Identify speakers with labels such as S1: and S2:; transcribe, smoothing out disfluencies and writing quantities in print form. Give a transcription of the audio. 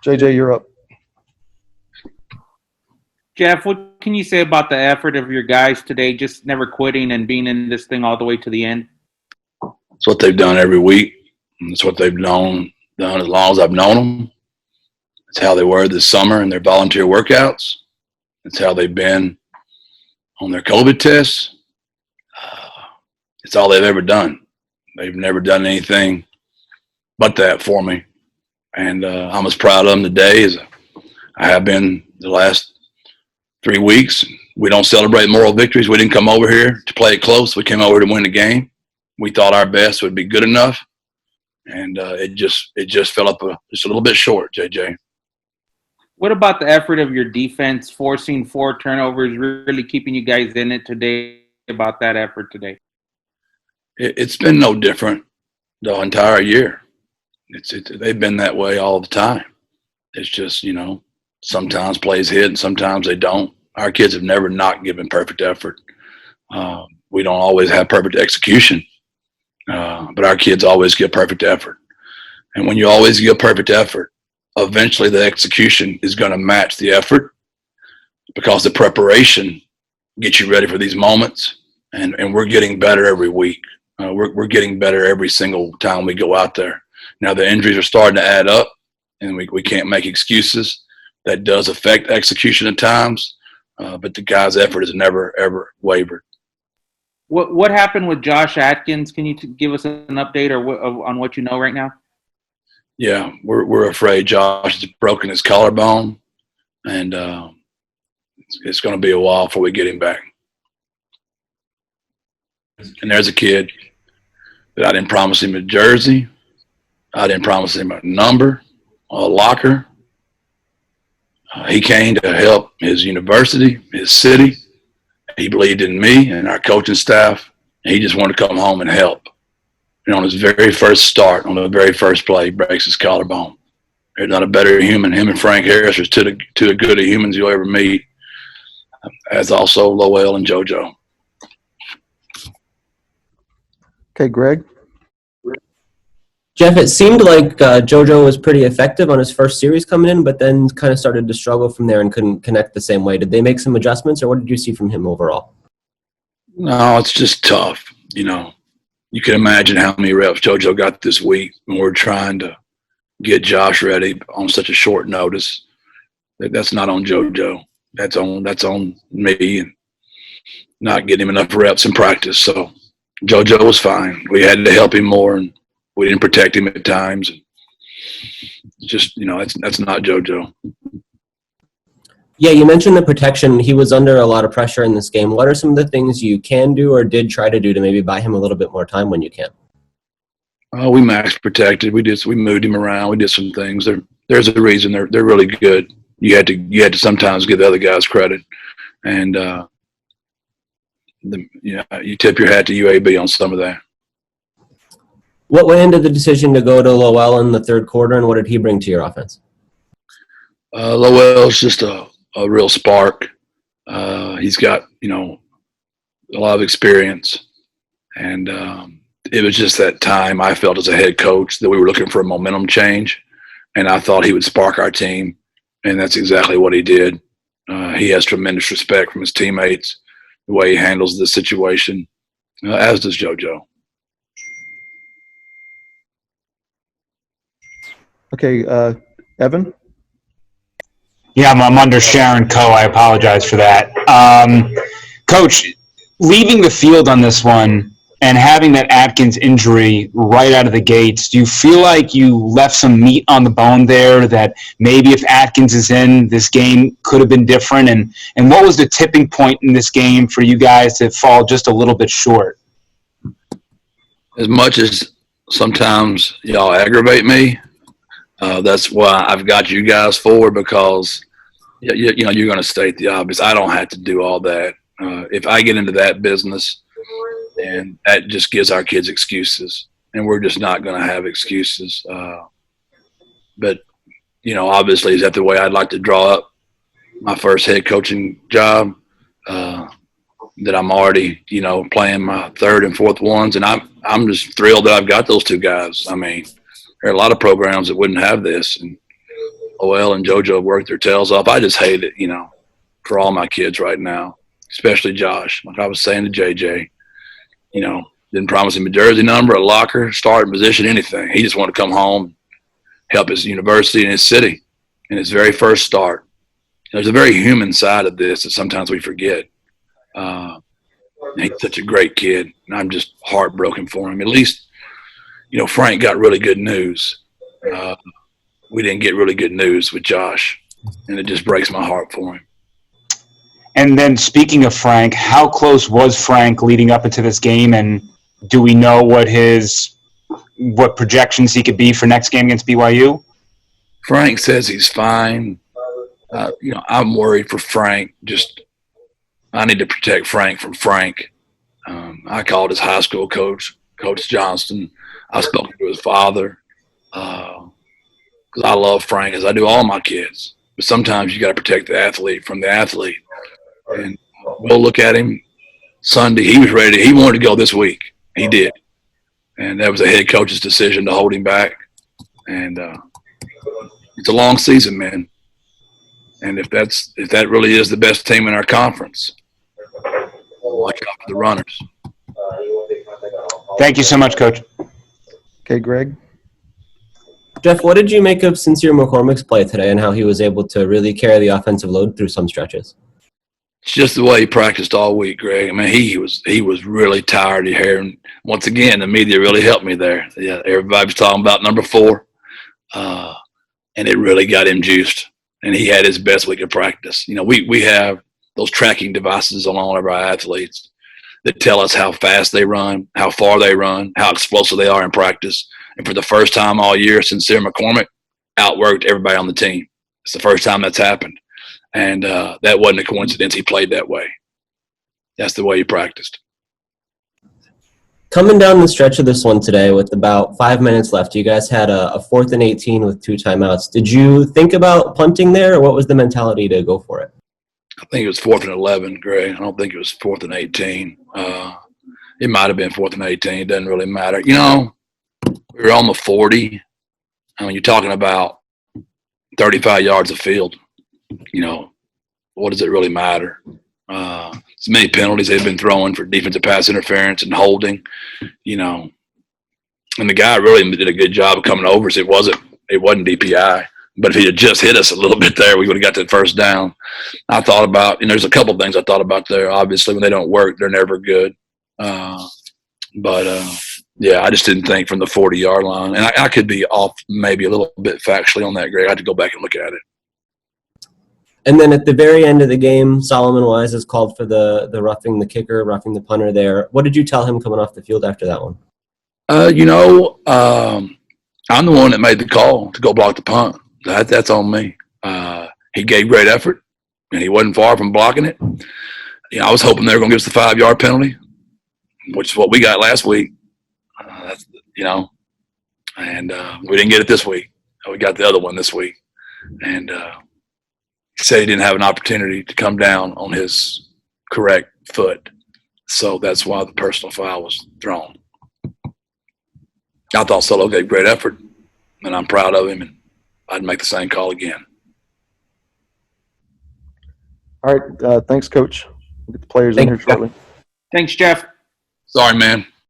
S1: JJ, you're up.
S2: Jeff, what can you say about the effort of your guys today, just never quitting and being in this thing all the way to the end?
S3: It's what they've done every week. It's what they've done as long as I've known them. It's how they were this summer in their volunteer workouts. It's how they've been on their COVID tests. It's all they've ever done. They've never done anything but that for me. And I'm as proud of them today as I have been the last 3 weeks. We don't celebrate moral victories. We didn't come over here to play it close. We came over to win the game. We thought our best would be good enough. And it just fell up just a little bit short, JJ.
S2: What about the effort of your defense, forcing 4 turnovers, really keeping you guys in it today? About that effort today?
S3: It's been no different the entire year. They've been that way all the time. It's just, sometimes plays hit and sometimes they don't. Our kids have never not given perfect effort. We don't always have perfect execution, but our kids always give perfect effort. And when you always give perfect effort, eventually the execution is going to match the effort because the preparation gets you ready for these moments. And we're getting better every week. We're getting better every single time we go out there. Now the injuries are starting to add up, and we can't make excuses. That does affect execution at times, but the guy's effort has never, ever wavered.
S2: What happened with Josh Atkins? Can you give us an update on what you know right now?
S3: Yeah, we're afraid Josh has broken his collarbone, and it's going to be a while before we get him back. And there's a kid that I didn't promise him a jersey. I didn't promise him a number, a locker. He came to help his university, his city. He believed in me and our coaching staff. And he just wanted to come home and help. And on his very first start, on the very first play, he breaks his collarbone. There's not a better human. Him and Frank Harris are two the good of humans you'll ever meet, as also Lowell and JoJo.
S1: Okay, Greg.
S4: Jeff, it seemed like JoJo was pretty effective on his first series coming in, but then kind of started to struggle from there and couldn't connect the same way. Did they make some adjustments, or what did you see from him overall?
S3: No, it's just tough. You can imagine how many reps JoJo got this week when we're trying to get Josh ready on such a short notice. That's not on JoJo. That's on me and not getting him enough reps in practice. So JoJo was fine. We had to help him more, and we didn't protect him at times. Just, that's not JoJo.
S4: Yeah, you mentioned the protection. He was under a lot of pressure in this game. What are some of the things you can do or did try to do to maybe buy him a little bit more time when you can?
S3: We max protected. We moved him around. We did some things. There's a reason they're really good. You had to sometimes give the other guys credit, and you tip your hat to UAB on some of that.
S4: What went into the decision to go to Lowell in the third quarter, and what did he bring to your offense?
S3: Lowell's just a real spark. He's got, a lot of experience. And it was just that time I felt as a head coach that we were looking for a momentum change. And I thought he would spark our team. And that's exactly what he did. He has tremendous respect from his teammates, the way he handles the situation, as does JoJo.
S1: Okay, Evan?
S5: Yeah, I'm under Sharon Coe. I apologize for that. Coach, leaving the field on this one and having that Atkins injury right out of the gates, do you feel like you left some meat on the bone there that maybe if Atkins is in, this game could have been different? And what was the tipping point in this game for you guys to fall just a little bit short?
S3: As much as sometimes y'all aggravate me, that's why I've got you guys for, because you're going to state the obvious. I don't have to do all that. If I get into that business, then that just gives our kids excuses, and we're just not going to have excuses. But obviously, is that the way I'd like to draw up my first head coaching job? That I'm already playing my third and fourth ones, and I'm just thrilled that I've got those two guys. I mean, there are a lot of programs that wouldn't have this, and OL and JoJo worked their tails off. I just hate it, for all my kids right now, especially Josh. Like I was saying to JJ, didn't promise him a jersey number, a locker, starting position, anything. He just wanted to come home, help his university and his city in his very first start. There's a very human side of this that sometimes we forget. He's such a great kid, and I'm just heartbroken for him. At least, Frank got really good news. We didn't get really good news with Josh, and it just breaks my heart for him.
S5: And then speaking of Frank, how close was Frank leading up into this game, and do we know what projections he could be for next game against BYU?
S3: Frank says he's fine. I'm worried for Frank. I need to protect Frank from Frank. I called his high school coach, Coach Johnston. I spoke to his father because I love Frank as I do all my kids. But sometimes you got to protect the athlete from the athlete. And we'll look at him Sunday. He was ready. He wanted to go this week. He did. And that was a head coach's decision to hold him back. And it's a long season, man. And if that really is the best team in our conference, watch out for the runners.
S5: Thank you so much, Coach.
S1: Okay, Greg.
S4: Jeff, what did you make of Sincere McCormick's play today and how he was able to really carry the offensive load through some stretches?
S3: It's just the way he practiced all week, Greg. I mean, he was really tired of hearing. Once again, the media really helped me there. Yeah, everybody was talking about number 4, and it really got him juiced. And he had his best week of practice. We have those tracking devices on all of our athletes that tell us how fast they run, how far they run, how explosive they are in practice. And for the first time all year, Sincere McCormick outworked everybody on the team. It's the first time that's happened. And that wasn't a coincidence. He played that way. That's the way he practiced.
S4: Coming down the stretch of this one today with about 5 minutes left, you guys had a 4th and 18 with 2 timeouts. Did you think about punting there, or what was the mentality to go for it?
S3: I think it was 4th and 11, Greg. I don't think it was 4th and 18. It might have been 4th and 18. It doesn't really matter. We were on the 40. I mean, you're talking about 35 yards of field. What does it really matter? As many penalties they've been throwing for defensive pass interference and holding, and the guy really did a good job of coming over. So it wasn't DPI, but if he had just hit us a little bit there, we would have got that first down. I thought about, there's a couple of things I thought about there. Obviously, when they don't work, they're never good. Yeah, I just didn't think from the 40-yard line, and I could be off maybe a little bit factually on that, Greg. I had to go back and look at it.
S4: And then at the very end of the game, Solomon Wise is called for the roughing the kicker, roughing the punter there. What did you tell him coming off the field after that one?
S3: I'm the one that made the call to go block the punt. That's on me. He gave great effort, and he wasn't far from blocking it. I was hoping they were going to give us the 5-yard penalty, which is what we got last week. And we didn't get it this week. We got the other one this week. And he said he didn't have an opportunity to come down on his correct foot. So that's why the personal foul was thrown. I thought Solo gave great effort, and I'm proud of him, and I'd make the same call again.
S1: All right. Thanks, Coach. We'll get the players in here shortly.
S2: Thanks, Jeff.
S3: Sorry, man.